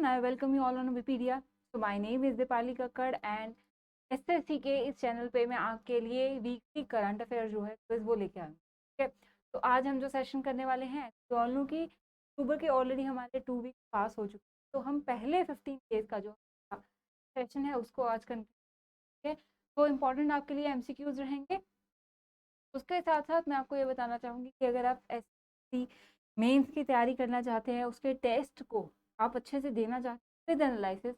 I welcome you all on Wikipedia. So my name is Dipali Kakkad and SSC के इस channel पे मैं आपके लिए वीकली करंट अफेयर जो है क्विज वो लेके आऊँ। ठीक है, तो आज हम जो सेशन करने वाले हैं तो ऑल नो कि अक्टूबर के ऑलरेडी हमारे 2 वीक पास हो चुके हैं, तो हम पहले 15 डेज का जो सेशन है उसको आज करते हैं। तो इम्पोर्टेंट आपके लिए एमसीक्यूज रहेंगे। उसके साथ साथ मैं आपको ये बताना चाहूँगी कि अगर आप एसएससी मेंस की तैयारी करना चाहते हैं, उसके टेस्ट को आप अच्छे से देना चाहते हैं विद एनालिसिस,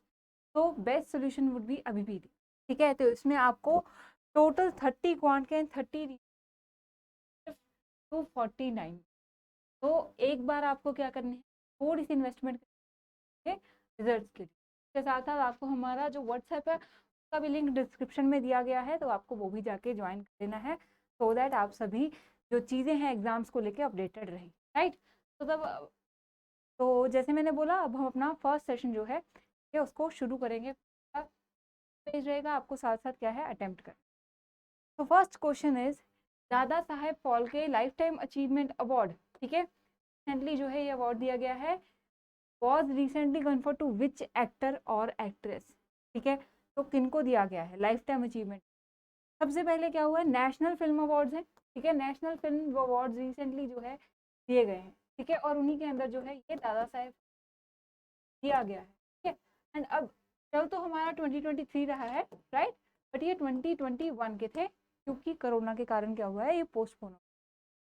तो बेस्ट सोल्यूशन वुड बी अबीपीडी। ठीक है, तो इसमें आपको टोटल 30 क्वांट के 30 टू 49। तो एक बार आपको क्या करनी है, थोड़ी सी इन्वेस्टमेंट करके रिजल्ट्स के लिए। इसके साथ साथ आपको हमारा जो व्हाट्सएप है उसका भी लिंक डिस्क्रिप्शन में दिया गया है, तो आपको वो भी जाके ज्वाइन कर लेना है सो दैट आप सभी जो चीज़ें हैं एग्जाम्स को लेके अपडेटेड रहें। राइट, तो तब तो जैसे मैंने बोला, अब हम अपना फर्स्ट सेशन जो है उसको शुरू करेंगे। पेज रहेगा, आपको साथ साथ क्या है अटेम्प्ट कर। तो first question is Dadasaheb Phalke lifetime achievement award, ठीक है, रिसेंटली जो है ये अवार्ड दिया गया है, was recently conferred to which actor और एक्ट्रेस। ठीक है, तो किनको दिया गया है लाइफ टाइम अचीवमेंट। सबसे पहले क्या हुआ है, नेशनल फिल्म अवार्ड्स हैं। ठीक है, नेशनल फिल्म अवार्ड रिसेंटली जो है दिए गए हैं। ठीक है, और उन्हीं के अंदर जो है ये दादा साहेब दिया गया है। ठीक है, एंड अब चल तो हमारा 2023 रहा है, राइट, बट ये 2021 के थे क्योंकि कोरोना के कारण क्या हुआ है, ये पोस्टपोन हो।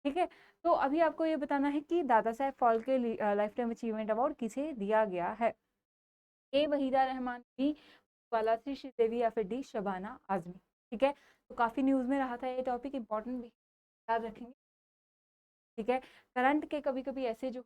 ठीक है, तो अभी आपको ये बताना है कि Dadasaheb Phalke lifetime achievement award किसे दिया गया है। ए वहीदा रहमान, बी बालाश्री श्रीदेवी, या फिर डी शबाना आजमी। ठीक है, तो काफ़ी न्यूज़ में रहा था ये टॉपिक, इंपॉर्टेंट भी याद रखेंगे। ठीक है, करंट के कभी कभी ऐसे जो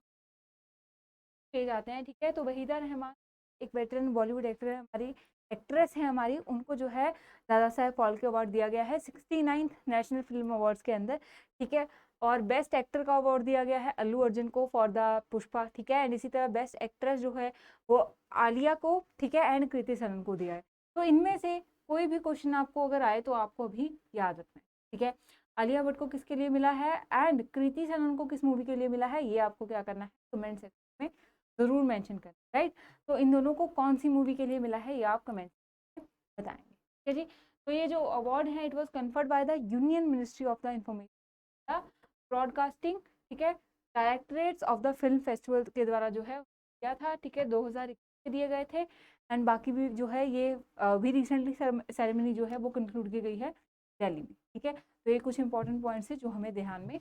पेज आते हैं। ठीक है, तो वहीदा रहमान एक वेटरन बॉलीवुड एक्टर है, हमारी एक्ट्रेस है हमारी, उनको जो है दादा साहेब फाल्के अवार्ड दिया गया है 69th नेशनल फिल्म अवार्ड्स के अंदर। ठीक है, और बेस्ट एक्टर का अवार्ड दिया गया है अल्लू अर्जुन को फॉर द पुष्पा। ठीक है, एंड इसी तरह बेस्ट एक्ट्रेस जो है वो आलिया को, ठीक है, एंड कृति सनन को दिया है। तो इनमें से कोई भी क्वेश्चन आपको अगर आए तो आपको अभी याद रखना है। ठीक है, आलिया भट्ट को किसके लिए मिला है एंड कृति सनन को किस मूवी के लिए मिला है, ये आपको क्या करना है कमेंट सेक्शन में जरूर मेंशन करें। राइट, तो इन दोनों को कौन सी मूवी के लिए मिला है ये आप कमेंट में बताएंगे। ठीक है जी, तो ये जो अवार्ड है it was conferred by the union ministry of the information broadcasting, ठीक है, directorates of the film festival के द्वारा जो है किया था। ठीक है, 2021 में दिए गए थे, एंड बाकी भी जो है ये भी रिसेंटली सेरेमनी जो है वो कंक्लूड की गई है दिल्ली में। ठीक है, तो ये कुछ इंपॉर्टेंट पॉइंट्स है जो हमें ध्यान में।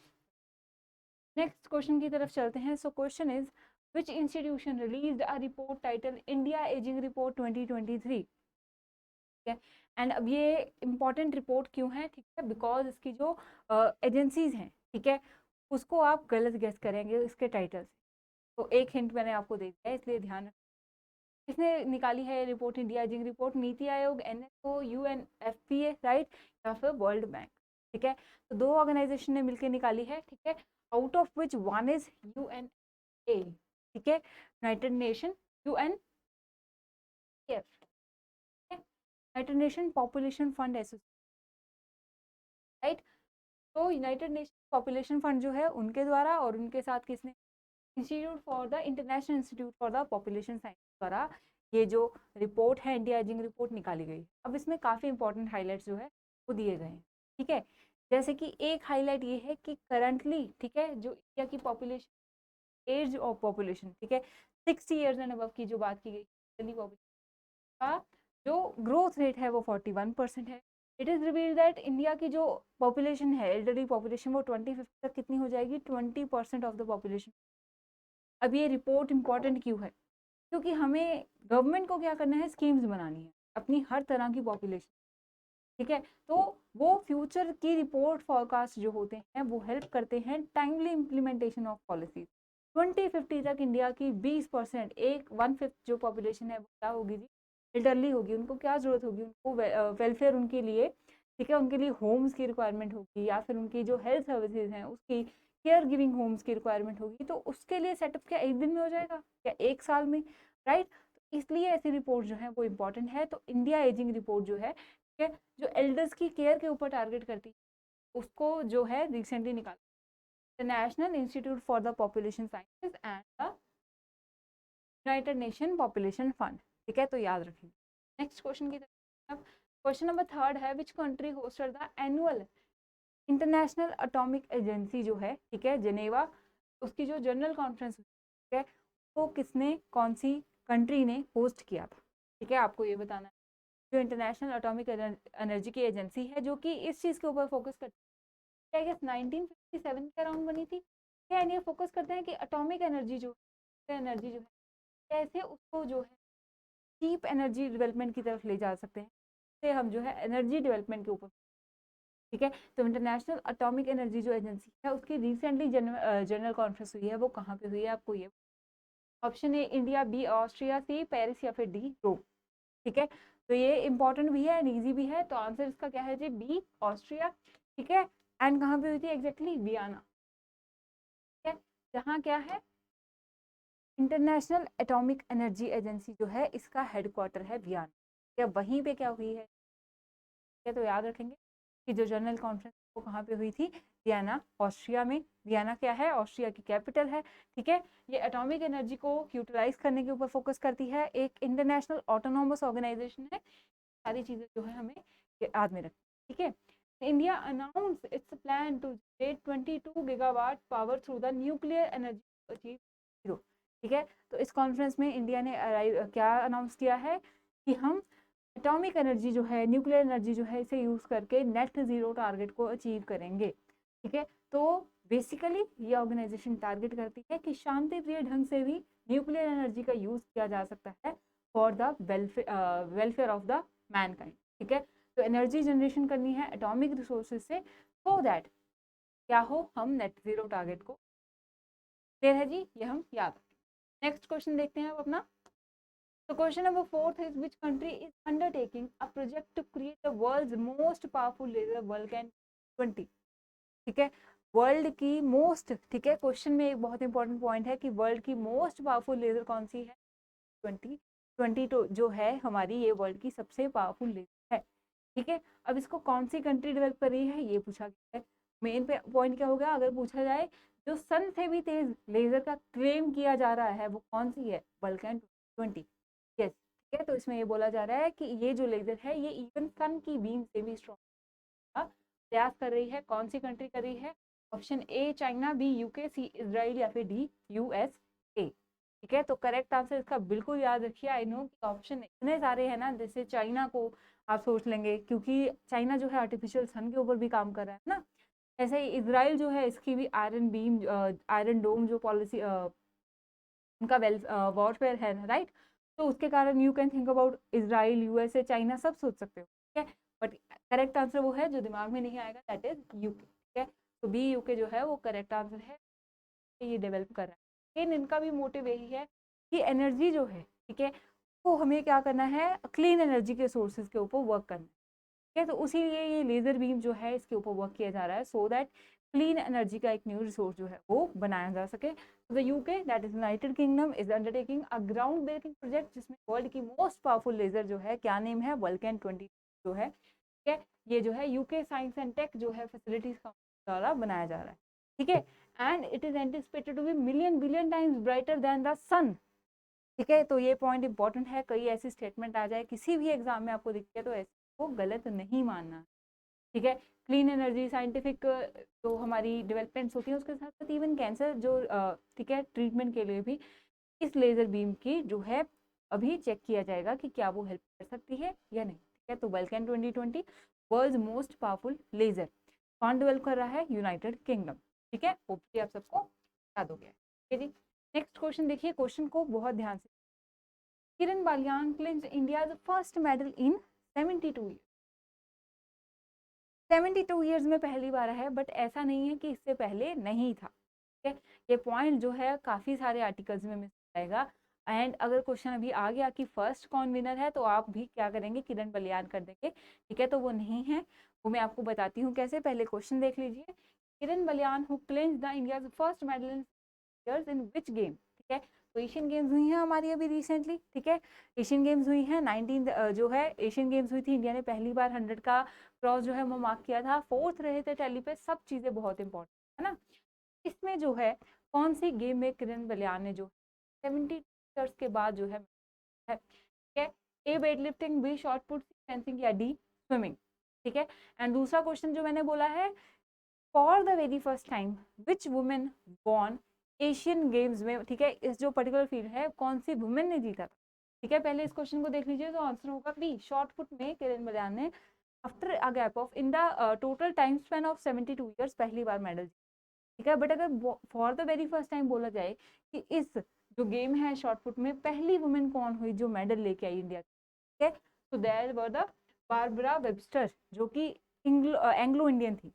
नेक्स्ट क्वेश्चन की तरफ चलते हैं। So question is which institution released a report titled India Aging Report 2023। ठीक है, एंड अब ये इंपॉर्टेंट रिपोर्ट क्यों है, ठीक है, बिकॉज इसकी जो एजेंसीज हैं, ठीक है, उसको आप गलत गेस करेंगे इसके टाइटल से। तो एक हिंट मैंने आपको दे दिया है, इसलिए ध्यान रखें। किसने निकाली है ये report, India ageing report, NITI Aayog, NSO, UNFPA, right, या फिर वर्ल्ड बैंक। ठीक है, तो दो ऑर्गेनाइजेशन ने मिलकर निकाली है। ठीक है, out of which one is UNA, ठीक है, United nation, UN United nation population fund association, right. तो यूनाइटेड नेशन पॉपुलेशन फंड जो है उनके द्वारा, और उनके साथ किसने, institute for the international institute for the population science द्वारा ये जो रिपोर्ट है इंडिया एजिंग रिपोर्ट निकाली गई। अब इसमें काफ़ी इंपॉर्टेंट हाईलाइट्स जो है वो दिए गए हैं। ठीक है, जैसे कि एक हाईलाइट ये है कि करंटली, ठीक है, जो इंडिया की पॉपुलेशन, एज ऑफ पॉपुलेशन, ठीक है, 60 ईयर्स एंड अबव की जो बात की गई पॉपुलेशन का जो ग्रोथ रेट है वो 41% है। It is revealed that India की जो पॉपुलेशन है, एल्डरली पॉपुलेशन, वो 2050 तक कितनी हो जाएगी, 20% ऑफ द पॉपुलेशन। अब ये रिपोर्ट इंपॉर्टेंट क्यों है, क्योंकि हमें गवर्नमेंट को क्या करना है, स्कीम्स बनानी है अपनी हर तरह की पॉपुलेशन। ठीक है, तो वो फ्यूचर की रिपोर्ट फॉरकास्ट जो होते हैं वो हेल्प करते हैं टाइमली इम्प्लीमेंटेशन ऑफ पॉलिसीज। 2050 तक इंडिया की 20%, एक 1/5 जो पॉपुलेशन है वो क्या होगी जी, एल्डरली होगी। उनको क्या जरूरत होगी, उनको वेलफेयर उनके लिए, ठीक है, उनके लिए होम्स की रिक्वायरमेंट होगी, या फिर उनकी जो हेल्थ सर्विसेज हैं उसकी केयर गिविंग होम्स की रिक्वायरमेंट होगी। तो उसके लिए सेटअप क्या एक दिन में हो जाएगा, क्या एक साल में, राइट। इसलिए ऐसी रिपोर्ट जो है वो इम्पॉर्टेंट है। तो इंडिया एजिंग रिपोर्ट जो है, ठीक है, जो एल्डर्स की केयर के ऊपर टारगेट करती है, उसको जो है रिसेंटली निकाला, the national institute for the population sciences and the United nation population fund, ठीक है, तो याद रखिए। नेक्स्ट क्वेश्चन की तरफ, क्वेश्चन नंबर 3 है, which country hosted the annual international atomic agency जो है, ठीक है, जेनेवा, उसकी जो जनरल कॉन्फ्रेंस, ठीक है, तो किसने, कौन सी कंट्री ने होस्ट किया था, ठीक है, आपको ये बताना है। जो इंटरनेशनल एटॉमिक एनर्जी की एजेंसी है, जो कि इस चीज़ के ऊपर फोकस करती है, आई गेस 1957 के अराउंड बनी थी, एंड ये फोकस करते हैं कि एटॉमिक एनर्जी जो है कैसे उसको जो है चीप एनर्जी डेवलपमेंट की तरफ ले जा सकते हैं, से हम जो है एनर्जी डेवलपमेंट के ऊपर, ठीक है। तो इंटरनेशनल एटॉमिक एनर्जी जो एजेंसी है उसकी रिसेंटली जनरल कॉन्फ्रेंस हुई है, वो कहाँ पे हुई है आपको ये option A India, B Austria, C Paris या फिर डी रोम, ठीक है। तो ये इंपॉर्टेंट भी है एंड ईजी भी है, तो आंसर इसका क्या है जी, बी ऑस्ट्रिया, ठीक है। एंड कहाँ पे हुई थी एग्जैक्टली, वियना, ठीक है, जहाँ क्या है इंटरनेशनल एटॉमिक एनर्जी एजेंसी जो है इसका हेडक्वार्टर है वियना, या वहीं पे क्या हुई है, तो याद रखेंगे कि जो जनरल कॉन्फ्रेंस वो कहाँ पे हुई थी, वियना ऑस्ट्रिया में। वियना क्या है, ऑस्ट्रिया की कैपिटल है, ठीक है। ये एटॉमिक एनर्जी को यूटिलाइज करने के ऊपर फोकस करती है, एक इंटरनेशनल ऑटोनोमस ऑर्गेनाइजेशन है, सारी चीजें जो है हमें याद में रखनी, ठीक है। India announce its plan to generate 22 gigawatt power through the nuclear energy achieve zero, ठीक है। तो इस कॉन्फ्रेंस में इंडिया ने क्या अनाउंस किया है कि हम एटॉमिक एनर्जी जो है, न्यूक्लियर एनर्जी जो है, इसे यूज करके नेट जीरो टारगेट को अचीव करेंगे, ठीक है। तो बेसिकली ये ऑर्गेनाइजेशन टारगेट करती है कि शांतिप्रिय ढंग से भी न्यूक्लियर एनर्जी का यूज किया जा सकता है for the welfare of the Mankind, ठीक है। तो एनर्जी जनरेशन करनी है एटॉमिक रिसोर्सेज से, सो दैट क्या हो, हम नेट जीरो टारगेट को, क्लियर है जी, ये हम याद रखें। नेक्स्ट क्वेश्चन देखते हैं अब अपना। So question number 4 is which country is undertaking a project to create the world's most powerful laser Vulcan 20, ठीक है। वर्ल्ड की मोस्ट, ठीक है, क्वेश्चन में एक बहुत इंपॉर्टेंट पॉइंट है कि वर्ल्ड की मोस्ट पावरफुल लेजर कौन सी है, 20 तो जो है हमारी ये वर्ल्ड की सबसे पावरफुल लेजर है, ठीक है। अब इसको कौन सी कंट्री डेवलप कर रही है ये पूछा गया है। मेन पॉइंट क्या होगा, अगर पूछा जाए जो सन से भी तेज लेजर का क्लेम किया जा रहा है वो कौन सी है, वल्कैन 20, यस, ठीक है। तो इसमें ये बोला जा रहा है कि ये जो लेजर है ये इवन सन की बीम से भी स्ट्रॉन्ग प्रयास कर रही है, कौन सी कंट्री कर रही है, option A China, B UK, C Israel या फिर डी यूएसए, ठीक है। तो करेक्ट आंसर इसका बिल्कुल याद रखिए, आई नो कि ऑप्शन इतने सारे हैं ना, जैसे चाइना को आप सोच लेंगे क्योंकि चाइना जो है आर्टिफिशियल सन के ऊपर भी काम कर रहा है ना, ऐसे ही इसराइल जो है इसकी भी आयरन बीम, आयरन डोम जो पॉलिसी उनका वेल वॉरफेयर है, राइट। तो उसके कारण you can think about Israel, USA, China, सब सोच सकते हो, ठीक है। बट करेक्ट आंसर वो है जो दिमाग में नहीं आएगा, दैट इज यूके, ठीक है। तो बी यूके जो है वो करेक्ट आंसर है, ये डेवलप कर रहा है। लेकिन इनका भी मोटिव यही है कि एनर्जी जो है, ठीक है, वो हमें क्या करना है, क्लीन एनर्जी के सोर्सेज के ऊपर वर्क करना है, ठीक है। तो उसी लिए ये लेजर बीम जो है इसके ऊपर वर्क किया जा रहा है, सो दैट क्लीन एनर्जी का एक न्यू रिसोर्स जो है वो बनाया जा सके। The UK that is United Kingdom is undertaking a ground breaking project जिसमें वर्ल्ड की मोस्ट पावरफुल लेजर जो है, क्या नेम है, वल्कैन 20 जो है, ठीक है। ये जो है यूके साइंस एंड टेक जो है फैसिलिटीज का द्वारा बनाया जा रहा है, ठीक है। And it is anticipated to be million billion times brighter than the sun, ठीक है। तो ये पॉइंट इंपॉर्टेंट है, कई ऐसी स्टेटमेंट आ जाए किसी भी एग्जाम में आपको दिखे तो ऐसे को गलत नहीं मानना, ठीक है। क्लीन एनर्जी, साइंटिफिक जो हमारी डेवलपमेंट्स होती हैं उसके साथ साथ इवन कैंसर जो, ठीक है, ट्रीटमेंट के लिए भी इस लेजर बीम की जो है अभी चेक किया जाएगा कि क्या वो हेल्प कर सकती है या नहीं, ठीक है। तो वल्कैन 2020 वर्ल्ड मोस्ट पावरफुल लेजर कौन डेवलप कर रहा है, यूनाइटेड किंगडम, ठीक है। होपफुली आप सबको याद हो गया, ठीक है जी। नेक्स्ट क्वेश्चन देखिए, क्वेश्चन को बहुत ध्यान से, Kiran Baliyan claims India first medal in 72 years, 72 years में पहली बार है, बट ऐसा नहीं है कि इससे पहले नहीं था, ठीक है। ये पॉइंट जो है काफी सारे आर्टिकल्स में मिस जाएगा, एंड अगर क्वेश्चन अभी आ गया कि फर्स्ट कौन विनर है तो आप भी क्या करेंगे, किरण बलियान कर देंगे, ठीक है। तो वो नहीं है, वो मैं आपको बताती हूँ कैसे, पहले क्वेश्चन देख लीजिए। Kiran Baliyan who claims the India first medal in which game, ठीक है। तो एशियन गेम्स हुई हैं हमारी अभी रिसेंटली, ठीक है। एशियन गेम्स हुई हैं 19 जो है एशियन गेम्स हुई थी, इंडिया ने पहली बार 100 का क्रॉस जो है वो मार्क किया था, 4th रहे थे टैली पे, सब चीजें बहुत इंपॉर्टेंट है ना। इसमें जो है कौन सी गेम में किरण बलियान ने जो 70 ईयर्स के बाद जो है, ठीक है। A weightlifting, B shot put, C fencing या डी स्विमिंग, ठीक है। एंड दूसरा क्वेश्चन जो मैंने बोला है, for the very first time which women won Asian games में, ठीक है, इस जो पर्टिकुलर फील्ड है कौन सी वुमेन ने जीता था, ठीक है। पहले इस क्वेश्चन को देख लीजिए, तो आंसर होगा बी, शॉर्ट पुट में किरण बलियान ने after a gap of in the total time span of 72 years पहली बार मेडल, ठीक है। बट अगर for the very first time बोला जाए कि इस जो गेम है शॉर्ट पुट में पहली वुमेन कौन हुई जो मेडल लेके आई इंडिया, ठीक है, तो there were the Barbara Webster, जो कि एंग्लो इंडियन थी,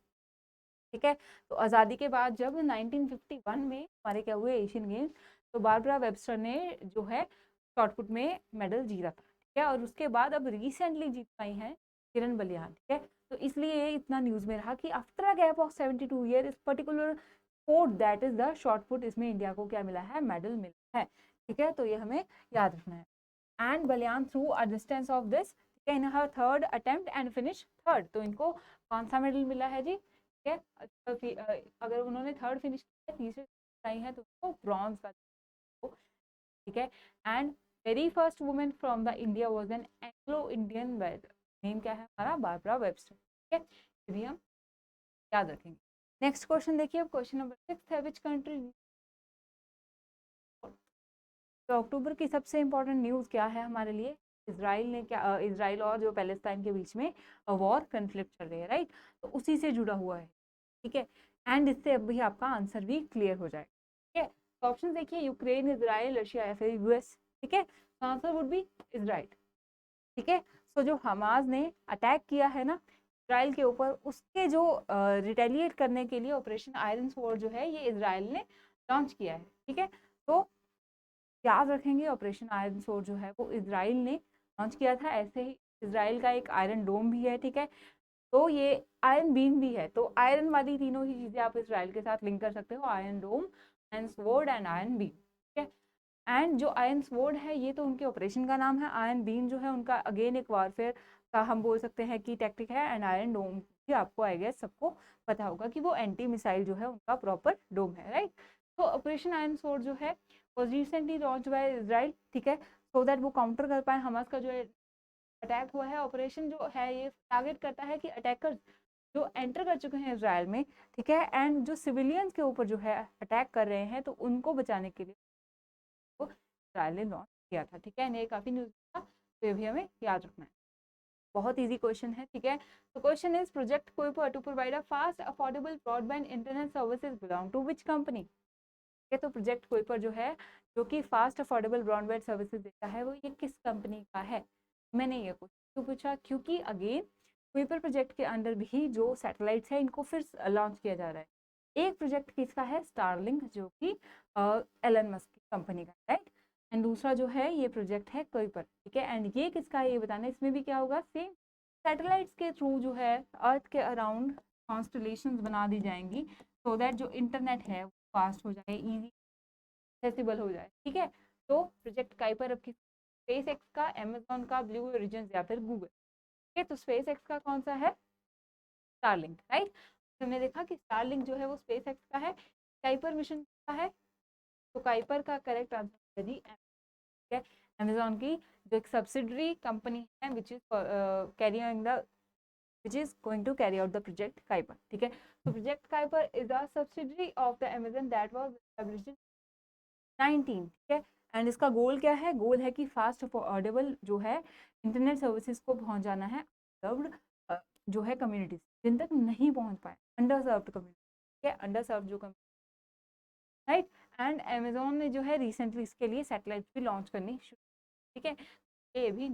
ठीक है। तो आज़ादी के बाद जब 1951 में हमारे क्या हुए एशियन गेम्स, तो बारबरा वेबस्टर ने जो है शॉर्टपुट में मेडल जीता था, ठीक है। और उसके बाद अब रिसेंटली जीत पाई हैं किरण बलियान, ठीक है। तो इसलिए इतना न्यूज़ में रहा कि after a gap of 72 year इस particular sport that is the shot put, इसमें इंडिया को क्या मिला है, मेडल मिला है, ठीक है। तो ये हमें याद रखना है। And Baliyan threw a distance of this, ठीक है, in her third attempt and finish third, तो इनको कौन सा मेडल मिला है जी, ठीक है। अगर उन्होंने थर्ड फिनिश किया, तीसरे आई है, तो उनको ब्रॉन्ज का, ठीक है। And very first women from the India was an Anglo Indian, name क्या है हमारा, बारबरा वेबस्टर, ठीक है। ये भी हम याद रखेंगे। नेक्स्ट क्वेश्चन देखिए, अब क्वेश्चन नंबर 6 है, विच कंट्री, तो अक्टूबर की सबसे इंपॉर्टेंट न्यूज़ क्या है हमारे लिए, इसराइल ने क्या, इसराइल और जो पैलेस्टाइन के बीच में वॉर कन्फ्लिक्ट चल रही है, राइट, तो उसी से जुड़ा हुआ है, ठीक है। एंड इससे अभी आपका आंसर भी क्लियर हो जाएगा, ठीक है। तो ऑप्शन देखिए, यूक्रेन, इसराइल, रशिया या फिर यूएस, ठीक है। तो आंसर वुड बी इसराइल, ठीक है। सो जो हमास ने अटैक किया है ना इसराइल के ऊपर, उसके जो रिटेलिएट करने के लिए ऑपरेशन आयरन स्वॉर्ड जो है ये इसराइल ने लॉन्च किया है, ठीक है। तो याद रखेंगे ऑपरेशन आयरन स्वॉर्ड जो है वो इसराइल ने लॉन्च किया था। ऐसे ही इसराइल का एक आयरन डोम भी है, ठीक है। तो ये आयरन बीम भी है, तो आयरन वाली तीनों ही चीजें आप इसराइल के साथ लिंक कर सकते हो, Iron Dome, Iron Sword and Iron Beam, ठीक है। एंड जो आयरन स्वॉर्ड है ये तो उनके ऑपरेशन का नाम है, आयरन बीम जो है उनका अगेन एक वारफेयर का हम बोल सकते हैं कि टेक्टिक है, एंड आयरन डोम भी आपको आई गेस सबको पता होगा कि वो एंटी मिसाइल जो है उनका प्रॉपर डोम है, राइट। तो ऑपरेशन आयरन स्वॉर्ड जो है was recently launched by Israel, ठीक है, सो दैट वो काउंटर कर पाए हमास का जो अटैक हुआ है। ऑपरेशन जो है ये टारगेट करता है कि अटैकर्स जो एंटर कर चुके हैं इसराइल में, ठीक है, एंड जो सिविलियंस के ऊपर जो है अटैक कर रहे हैं, तो उनको बचाने के लिए वो इसराइल ने लॉन्च किया था, ठीक है। ये काफ़ी न्यूज़ था, तो ये भी हमें याद रखना है। बहुत इजी क्वेश्चन है, ठीक है। तो question is, project Kuiper to provide a fast affordable broadband internet services belong to which company, ठीक है। तो प्रोजेक्ट कुइपर जो है जो कि फास्ट अफोर्डेबल ब्रॉडबैंड सर्विसेज देता है, वो ये किस कंपनी का है। मैंने ये क्वेश्चन क्यों पूछा, क्योंकि अगेन कुइपर प्रोजेक्ट के अंडर भी जो सैटेलाइट्स है इनको फिर लॉन्च किया जा रहा है। एक प्रोजेक्ट किसका है, स्टारलिंक, जो कि एलन मस्क की कंपनी का, राइट। एंड दूसरा जो है ये प्रोजेक्ट है कुइपर, ठीक है। एंड ये किसका है ये बताना, इसमें भी क्या होगा, सेम सैटेलाइट्स के थ्रू जो है अर्थ के अराउंड कॉन्स्टलेशंस बना दी जाएंगी, सो दैट जो इंटरनेट है फास्ट हो जाए, इजी एक्सेसिबल हो जाए, ठीक है। तो प्रोजेक्ट काइपर अब स्पेस एक्स का, अमेजोन का, ब्लू ओरिजिन या फिर गूगल, ठीक है। तो स्पेस एक्स का कौन सा है, स्टारलिंक, राइट। हमने देखा कि स्टारलिंक जो है वो स्पेस एक्स का है, काइपर मिशन का है, तो काइपर का करेक्ट आंसर है जी, ठीक है। अमेजोन की जो एक सब्सिडरी कंपनी है which is carrying the which is going to carry out the project Kuiper, ठीक है। तो project Kuiper is a subsidiary of the Amazon that was established in 19, ठीक है। एंड इसका गोल क्या है, गोल है कि फास्ट अफोर्डेबल जो है इंटरनेट सर्विसेज को पहुंचाना है अंडरसर्व्ड जो है कम्युनिटीज, जिन तक नहीं पहुंच पाए, अंडरसर्व्ड कम्युनिटी, ठीक है, अंडरसर्व्ड जो कम्युनिटी, राइट। एंड अमेजोन ने जो है रिसेंटली इसके लिए सैटेलाइट भी लॉन्च करनी शुरू, ठीक है। ये भी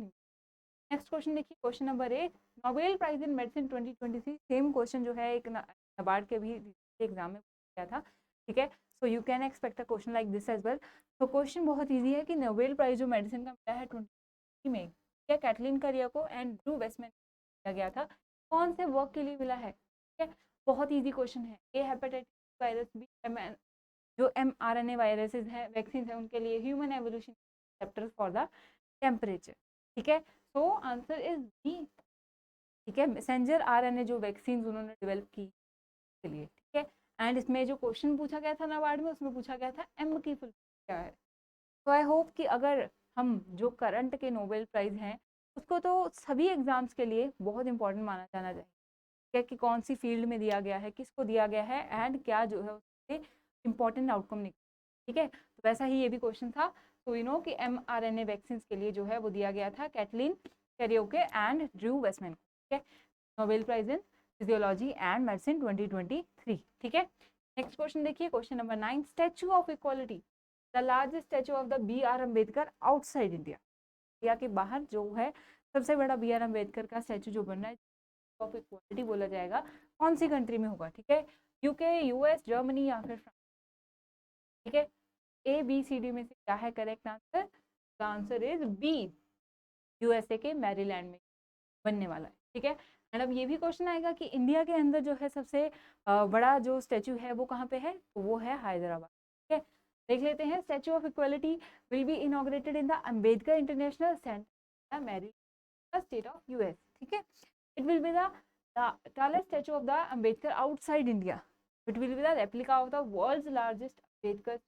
नेक्स्ट क्वेश्चन देखिए, question number 8, Nobel prize in medicine 2023, same question जो है एक नाबार्ड के भी एग्जाम में किया था, ठीक है। So you can expect a question like this as well. तो क्वेश्चन बहुत इजी है कि नोबेल प्राइज जो मेडिसिन का मिला है 2020 में, क्या कैटलिन करियाको एंड ड्रू वेस्टमैन दिया गया था, कौन से वर्क के लिए मिला है, ठीक है। बहुत इजी क्वेश्चन है। ए हेपेटाइटिस वायरस, बी जो mRNA वायरसेस हैं, वैक्सीन है, उनके लिए human evolution chapter for the temperature, ठीक है। सो आंसर इज बी, ठीक है, मैसेंजर आरएनए जो वैक्सीन उन्होंने डेवलप की के लिए, ठीक है। एंड इसमें जो क्वेश्चन पूछा गया था नाबार्ड में, उसमें पूछा गया था एम की फुल क्या है, तो आई होप कि अगर हम जो करंट के नोबेल प्राइज़ हैं उसको तो सभी एग्ज़ाम्स के लिए बहुत इंपॉर्टेंट माना जाना चाहिए, क्या कि कौन सी फील्ड में दिया गया है, किसको दिया गया है एंड क्या जो है उससे इंपॉर्टेंट आउटकम निकले। ठीक है, तो वैसा ही ये भी क्वेश्चन था। तो यू नो कि mRNA वैक्सीन के लिए जो है वो दिया गया था Katalin Kariko and Drew Weissman को। ठीक है, Nobel prize in physiology and medicine 2023। ठीक है, नेक्स्ट क्वेश्चन देखिए, question number 9, Statue of Equality, the largest statue of the BR Ambedkar outside India. India के बाहर जो है सबसे बड़ा BR अम्बेडकर का स्टैचू जो बन रहा है ऑफ इक्वालिटी बोला जाएगा, कौन सी कंट्री में होगा? ठीक है, यूके, यूएस, जर्मनी या फिर फ्रांस। ठीक है, ABCD में से क्या है correct answer? The answer is B, USA के मैरीलैंड में बनने वाला है। ठीक है, एंड अब ये भी क्वेश्चन आएगा कि इंडिया के अंदर जो है सबसे बड़ा जो स्टैचू है वो कहाँ पे है? तो वो है हैदराबाद। ठीक है, देख लेते हैं, statue of equality will be inaugurated in the Ambedkar international centre Maryland state of US. ठीक है, it will be the tallest statue of the Ambedkar outside India. It will be the replica of the world's largest Ambedkar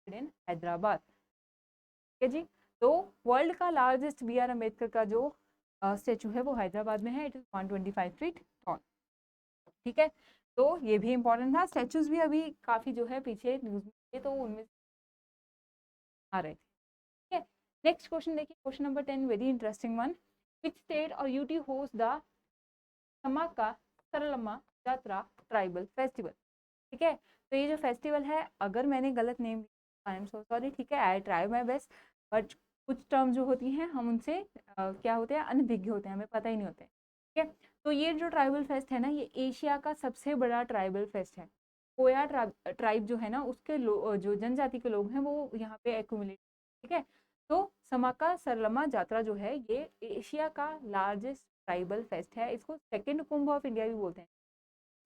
in Hyderabad. ठीक है जी, तो world का largest BR Ambedkar का जो statue है वो हैदराबाद में है। It is 125 feet tall. ठीक है, तो ये भी इंपॉर्टेंट था। स्टेचूज भी अभी काफी जो है पीछे न्यूज में तो उनमें आ रहे थे। ठीक है, नेक्स्ट क्वेश्चन देखिए, question number 10, very interesting one, which state और UT host the Sammakka Saralamma Jatara tribal festival. ठीक है, तो ये जो फेस्टिवल है, अगर मैंने गलत name, I am so sorry. ठीक है, I try my best, but कुछ टर्म जो होती हैं हम उनसे क्या होते हैं, अनभिज्ञ होते हैं, हमें पता ही नहीं होते। ठीक है, तो ये जो ट्राइबल फेस्ट है ना, ये एशिया का सबसे बड़ा ट्राइबल फेस्ट है। कोया ट्राइब जो है ना, उसके जो जनजाति के लोग हैं वो यहाँ पे एक्यूमुलेट। ठीक है, तो समाका सरलम्मा जात्रा जो है ये एशिया का लार्जेस्ट ट्राइबल फेस्ट है। इसको सेकंड कुंभ ऑफ इंडिया भी बोलते हैं,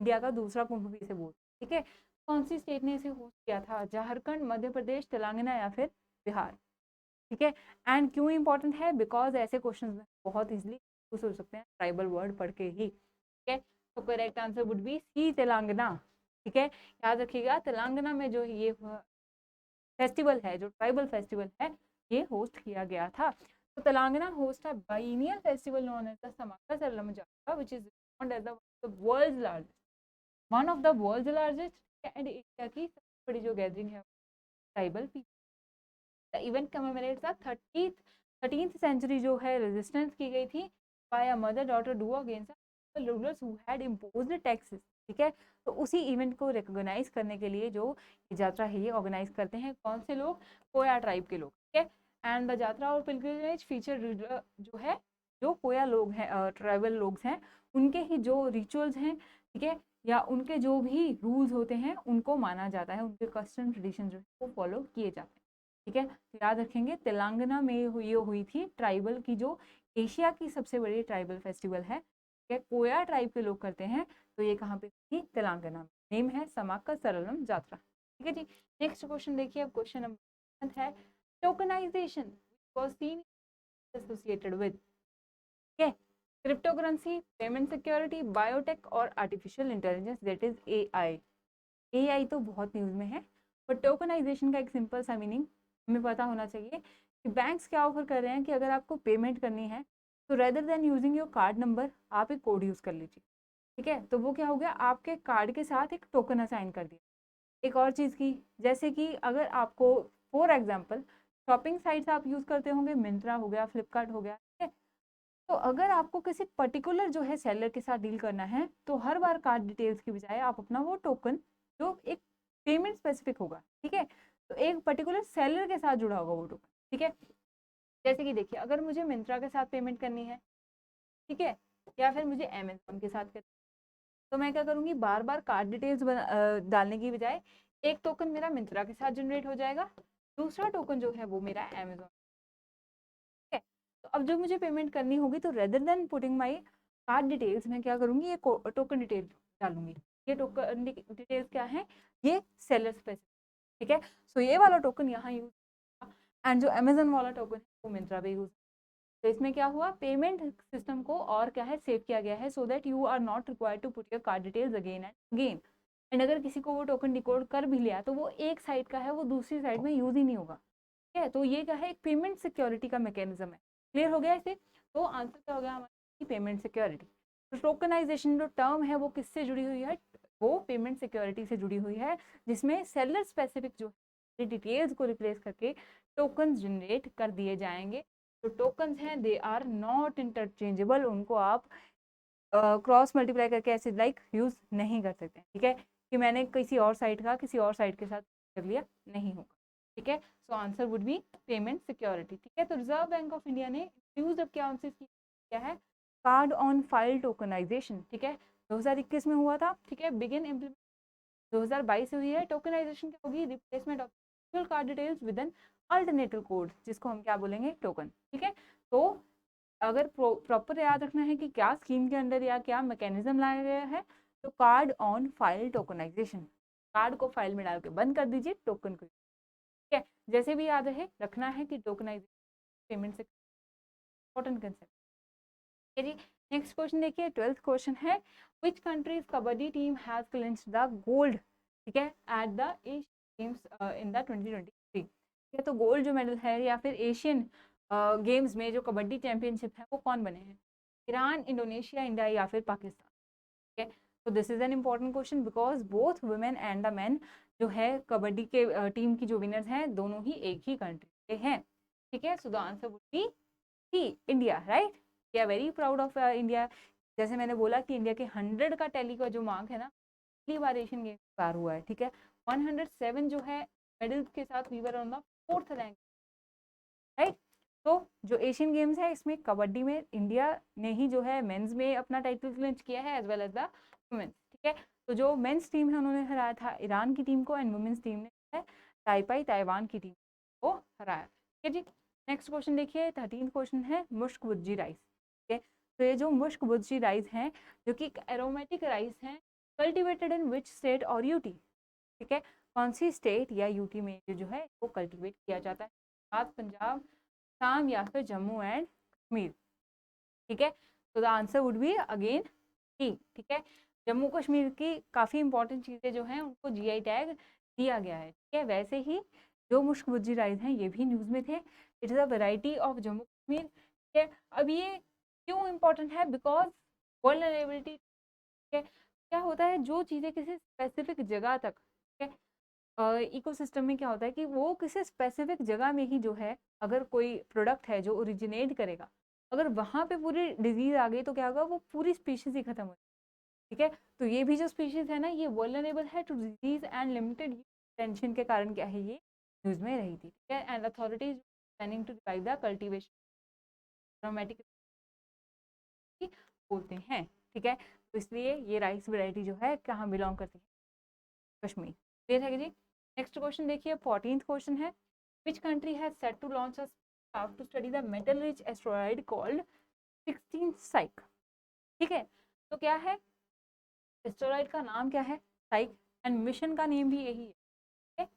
इंडिया का दूसरा कुंभ भी इसे बोलते हैं। ठीक है, कौन सी स्टेट ने इसे होस्ट किया था? झारखंड, मध्य प्रदेश, तेलंगाना या फिर बिहार। ठीक है, एंड क्यों इंपॉर्टेंट है? बिकॉज ऐसे क्वेश्चन बहुत इजिली पूछ हो सकते हैं ट्राइबल वर्ड पढ़ के ही। ठीक है, तो correct answer would be C, Telangana. ठीक है, याद रखिएगा, तेलंगाना में जो ये फेस्टिवल है, जो ट्राइबल फेस्टिवल है, ये होस्ट किया गया था। तो Telangana host a biennial festival known as the Sammakka Saralamma Jatara which is known as the world's largest, one of the world's largest and Asia की सबसे बड़ी जो गैदरिंग है tribal people. The event commemorates the 13th century जो है रेजिस्टेंस की गई थी by a mother daughter duo against the rulers who had imposed taxes. ठीक है, तो उसी इवेंट को रिकॉग्नाइज करने के लिए जो यात्रा है ये ऑर्गेनाइज करते हैं कौन से लोग? कोया ट्राइब के लोग। ठीक है, एंड द यात्रा और पिलग्रिमेज फीचर जो है, जो कोया लोग हैं, ट्राइबल लोग हैं, उनके ही जो रिचुअल्स हैं, ठीक है, या उनके जो भी रूल्स होते हैं उनको माना जाता है, उनके कस्टम ट्रेडिशन जो है वो फॉलो किए जाते हैं। ठीक है, तो याद रखेंगे तेलंगाना में ये हुई थी ट्राइबल की जो एशिया की सबसे बड़ी ट्राइबल फेस्टिवल है। ठीक है, कोया ट्राइब के लोग करते हैं, तो ये कहाँ पे थी? तेलंगाना में। नेम है समाका सरलम जात्रा। ठीक है जी, नेक्स्ट क्वेश्चन देखिए, अब क्वेश्चन नंबर है tokenization was seen associated with. ठीक है, क्रिप्टोकरेंसी, पेमेंट सिक्योरिटी, बायोटेक और artificial intelligence, that is AI। AI तो बहुत न्यूज में है, बट टोकनाइजेशन का एक सिंपल सा मीनिंग हमें पता होना चाहिए कि बैंक्स क्या ऑफर कर रहे हैं कि अगर आपको पेमेंट करनी है तो rather than using your card number आप एक कोड यूज कर लीजिए। ठीक है, तो वो क्या हो गया, आपके कार्ड के साथ एक टोकन असाइन कर दिया। एक और चीज़ की, जैसे कि अगर आपको फॉर एग्जाम्पल शॉपिंग साइट्स आप यूज करते होंगे, मिंत्रा हो गया, फ्लिपकार्ट हो गया। ठीक है, तो अगर आपको किसी पर्टिकुलर जो है सेलर के साथ डील करना है तो हर बार कार्ड डिटेल्स की बजाय आप अपना वो टोकन जो एक पेमेंट स्पेसिफिक होगा, ठीक है, तो एक पर्टिकुलर सेलर के साथ जुड़ा होगा वो टोकन। ठीक है, जैसे कि देखिए, अगर मुझे मिंत्रा के साथ पेमेंट करनी है, ठीक है, या फिर मुझे अमेजोन के साथ करनी है, तो मैं क्या करूँगी, बार बार कार्ड डिटेल्स डालने की बजाय एक टोकन मेरा मिंत्रा के साथ जनरेट हो जाएगा, दूसरा टोकन जो है वो मेरा अमेजोन। है, तो अब जब मुझे पेमेंट करनी होगी तो rather than putting my card details मैं क्या करूंगी, ये टोकन डिटेल डालूंगी। ये टोकन डिटेल्स क्या है? ये सेलर स्पेसिफिक। ठीक है, सो ये वाला टोकन यहाँ यूज, एंड जो अमेजन वाला टोकन है वो मिंत्रा पे यूज। तो इसमें क्या हुआ, पेमेंट सिस्टम को और क्या है, सेव किया गया है, so that you are not required to put your card details again and again. And अगर किसी को वो टोकन डिकोड कर भी लिया तो वो एक साइड का है, वो दूसरी साइड में यूज ही नहीं होगा। है, तो ये क्या है, एक पेमेंट सिक्योरिटी का मैकेनिज्म है। क्लियर हो गया इसे? तो आंसर क्या हो गया हमारा, पेमेंट सिक्योरिटी। तो टोकनाइजेशन जो टर्म है वो किससे जुड़ी हुई है, वो पेमेंट सिक्योरिटी से जुड़ी हुई है, जिसमें सेलर स्पेसिफिक जो डिटेल्स को रिप्लेस करके टोकन जनरेट कर दिए जाएंगे। तो टोकन्स हैं दे आर नॉट इंटरचेंजेबल, उनको आप क्रॉस मल्टीप्लाई करके ऐसे लाइक यूज नहीं कर सकते। ठीक है, कि मैंने किसी और साइट का किसी और साइट के साथ कर लिया, नहीं होगा। ठीक है, so answer would B payment security. ठीक है, तो रिजर्व बैंक ऑफ इंडिया ने यूज अब क्या है, कार्ड ऑन फाइल टोकनाइजेशन। ठीक है, 2021 में हुआ था। ठीक है, बिगिन इम्प्लीमेंट 2022 से हुई है। टोकनाइजेशन क्या होगी, replacement of card details with an alternative code, जिसको हम क्या बोलेंगे, टोकन। ठीक है, तो अगर प्रॉपर याद रखना है कि क्या स्कीम के अंदर या क्या मैकेनिज्म लाया गया है, तो card on file tokenization, card को फाइल में डाल के बंद कर दीजिए टोकन को। ठीक है, जैसे भी याद रखना है कि टोकनाइजेशन पेमेंट से इंपॉर्टेंट कंसेप्ट। ठीक है जी, नेक्स्ट क्वेश्चन देखिए, 12th क्वेश्चन है, which countries kabaddi team has clinched the gold, ठीक है, at the Asian games in the 2023। ठीक है, तो गोल्ड जो मेडल है या फिर एशियन गेम्स में जो कबड्डी चैंपियनशिप है वो कौन बने हैं, ईरान, इंडोनेशिया, इंडिया या फिर पाकिस्तान। ठीक है, तो this is an important question because both women and the man जो है कबड्डी के टीम की जो विनर्स हैं दोनों ही एक ही कंट्री के हैं। ठीक है, so the answer would be C, India, right. We are very proud of India. जैसे मैंने बोला कि इंडिया के 100 का टैली का जो मार्क है ना, पहली बार एशियन गेम्स पार हुआ है। ठीक है, 107 जो है मेडल्स के साथ we were on the 4th rank, right. तो जो एशियन गेम्स है इसमें कबड्डी में इंडिया ने ही जो है मेंस में अपना टाइटल क्लिंच किया है as well as the women's. ठीक है, तो जो मेंस टीम है उन्होंने हराया था ईरान की टीम को, एंड वुमेन्स टीम ने है ताइपाई ताइवान की टीम को हराया। ठीक है जी, नेक्स्ट क्वेश्चन देखिए, 13th क्वेश्चन है मुश्क भुज्जी राइस। ठीक है, तो ये जो मुश्क भुज्जी राइस हैं जो कि एरोमेटिक राइस हैं, कल्टिवेटेड इन विच स्टेट और यूटी। ठीक है, कौन सी स्टेट या यूटी में जो है वो कल्टिवेट किया जाता है, गुजरात, पंजाब, असम या फिर जम्मू एंड कश्मीर। ठीक है, तो the answer would be again T. ठीक है, जम्मू कश्मीर की काफ़ी इंपॉर्टेंट चीज़ें जो हैं उनको जीआई टैग दिया गया है। ठीक है, वैसे ही जो मुश्क भुज्जी राइस हैं ये भी न्यूज़ में थे, it is a variety of Jammu Kashmir. ठीक है, अब ये क्यों इम्पोर्टेंट है, बिकॉज वल्नरेबिलिटी। ठीक है, क्या होता है जो चीज़ें किसी स्पेसिफिक जगह तक, ठीक है, इकोसिस्टम में क्या होता है कि वो किसी स्पेसिफिक जगह में ही जो है अगर कोई प्रोडक्ट है जो ओरिजिनेट करेगा, अगर वहाँ पे पूरी डिजीज आ गई तो क्या होगा, वो पूरी स्पीशीज ही खत्म हो। ठीक है, तो ये भी जो स्पीशीज है ना ये वल्नरेबल है to disease and limited tension के कारण क्या है ये न्यूज में रही थी। ठीक है, and authorities planning to revive the cultivation aromatic बोलते हैं। ठीक है, तो इसलिए ये राइस वैरायटी जो है कहाँ बिलोंग करती है, कश्मीर। क्लियर है जी, नेक्स्ट क्वेश्चन देखिए, 14th क्वेश्चन है, which country has set to launch a spacecraft to study the metal rich asteroid called 16 Psyche. ठीक है, तो क्या है, एस्टेरॉयड का नाम क्या है, साइक, एंड मिशन का नेम भी यही है।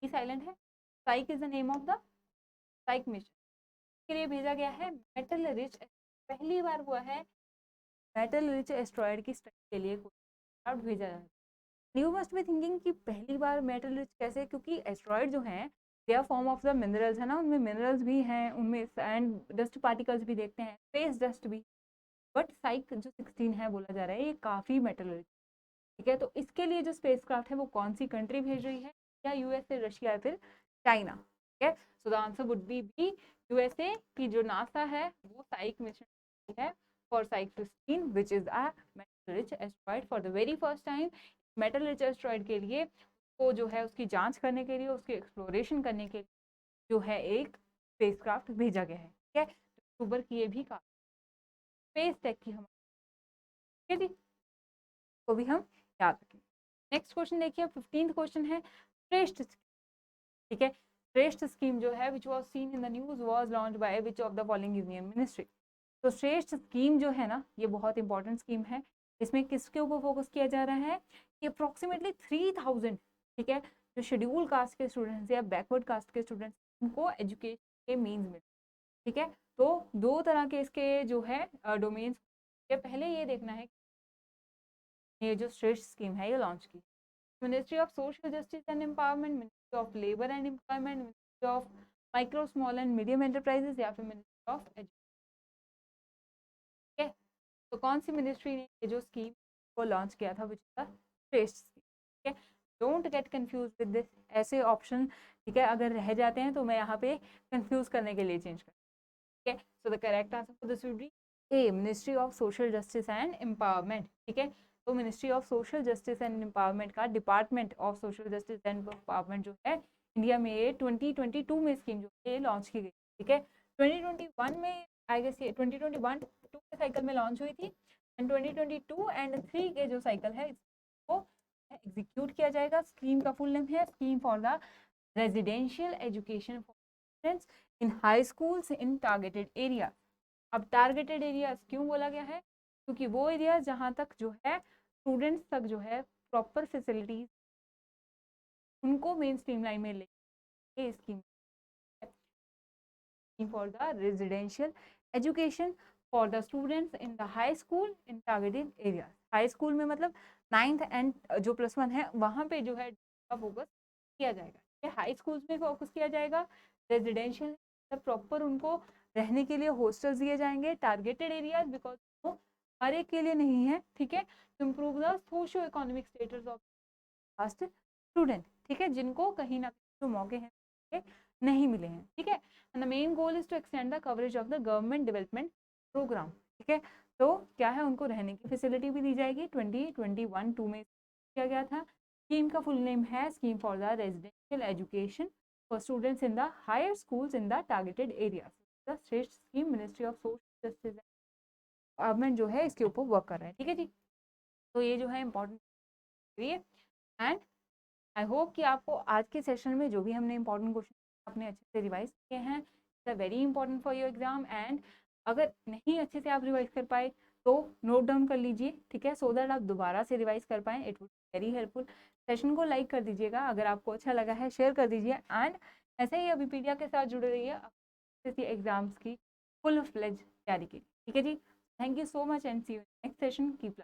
ये साइलेंट है, Psyche is the name of the Psyche mission के लिए भेजा गया है मेटल रिच, पहली बार हुआ है मेटल रिच एस्टेरॉयड की स्टडी के लिए कोई भेजा है। यू मस्ट बी थिंकिंग कि पहली बार मेटल रिच कैसे, क्योंकि एस्टेरॉयड जो हैं they are form of the minerals है ना, उनमें मिनरल्स भी हैं, उनमें एंड डस्ट पार्टिकल्स भी देखते हैं, स्पेस डस्ट भी, बट साइक जो 16 है बोला जा रहा है ये काफ़ी मेटल रिच। ठीक है, तो इसके लिए जो स्पेसक्राफ्ट है वो कौन सी कंट्री भेज रही है, या यूएसए, रशिया या फिर चाइना। ठीक है, so the answer would be USA की जो नासा है वो साइक मिशन है for Psyche 16 which is a metal rich asteroid for the very first time. Metal rich asteroid के लिए को जो है उसकी जांच करने के लिए, उसकी एक्सप्लोरेशन करने के लिए जो है एक स्पेसक्राफ्ट भेजा गया है। ठीक है, अक्टूबर की ये भी का स्पेस टेक की हम, ठीक है जी, को भी हम याद रखें। नेक्स्ट क्वेश्चन देखिए, 15th क्वेश्चन है, श्रेष्ठ। ठीक है, श्रेष्ठ स्कीम जो है which was seen in the news was launched by which of the following union ministry. तो श्रेष्ठ स्कीम जो है ना ये बहुत इंपॉर्टेंट स्कीम है। इसमें किसके ऊपर फोकस किया जा रहा है कि अप्रोक्सीमेटली 3000, ठीक है, जो शेड्यूल कास्ट के स्टूडेंट्स या बैकवर्ड कास्ट के स्टूडेंट्स उनको एजुकेशन के मीन्स मिले। ठीक है, तो दो तरह के इसके जो है डोमेन्स, पहले ये देखना है ये जो श्रेष्ठ स्कीम है ये लॉन्च की ministry of social justice and empowerment, ministry of labour and employment, ministry of micro small and medium enterprises या फिर मिनिस्ट्री ऑफ एजुकेशन। ठीक है, तो कौन सी मिनिस्ट्री ने ये जो स्कीम को लॉन्च किया था, which is the Shreshta scheme. ठीक है, don't get confuse with this, ऐसे ऑप्शन ठीक है अगर रह जाते हैं तो मैं यहाँ पे कंफ्यूज करने के लिए चेंज कर। ठीक है, so the correct answer for this will be A, ministry of social justice and empowerment. ठीक है, तो ministry of social justice and empowerment का department of social justice and empowerment जो है इंडिया में ये 2022 में स्कीम जो है लॉन्च की गई। ठीक है, 2021 में आई गेस ये 2021 2 के साइकिल में लॉन्च हुई थी एंड 2022 एंड 3 के जो साइकिल है इसको एग्जीक्यूट किया जाएगा। स्कीम का फुल नेम है scheme for the residential education for students in high schools in targeted area. अब टारगेटेड एरियाज क्यों बोला गया है, क्योंकि वो एरिया जहाँ तक जो है स्टूडेंट्स तक जो है प्रॉपर फैसिलिटीज उनको मेन स्ट्रीम लाइन में लेके scheme for the residential education for the students in the high school in targeted area. High school में मतलब 9th एंड जो +1 है वहाँ पे जो है फोकस किया जाएगा। हाई स्कूल्स में फोकस किया जाएगा, रेजिडेंशियल प्रॉपर उनको रहने के लिए हॉस्टल्स दिए जाएंगे। टारगेटेड एरियाज बिकॉज वो हर एक के लिए नहीं है। ठीक है, to improve the socio economic status of fast student. ठीक है, जिनको कहीं ना कहीं जो मौके हैं नहीं मिले हैं। ठीक है, and the main goal is to extend the coverage of the government development programme. ठीक है, तो क्या है उनको रहने की फैसिलिटी भी दी जाएगी। 2021-2 में किया गया था। स्कीम का फुल नेम है scheme for the residential education for students in the higher schools in the targeted area. The Shreshta scheme ministry of social justice government जो है इसके ऊपर वर्क कर रहा है। ठीक है जी, तो ये जो है इम्पोर्टेंट एंड आई होप कि आपको आज के सेशन में जो भी हमने इंपॉर्टेंट क्वेश्चन आपने अच्छे से रिवाइज किए हैं, it's very important for your exam. And अगर नहीं अच्छे से आप रिवाइज कर पाए तो नोट डाउन कर लीजिए। ठीक है, सो दैट आप दोबारा से रिवाइज कर पाएँ, it would very helpful. Session को लाइक कर दीजिएगा, अगर आपको अच्छा लगा है शेयर कर दीजिए एंड ऐसे ही विकिपीडिया के साथ जुड़े रहिए एग्जाम्स की फुल फ्लेज तैयारी के लिए। ठीक है जी, thank you so much and see you next session. Keep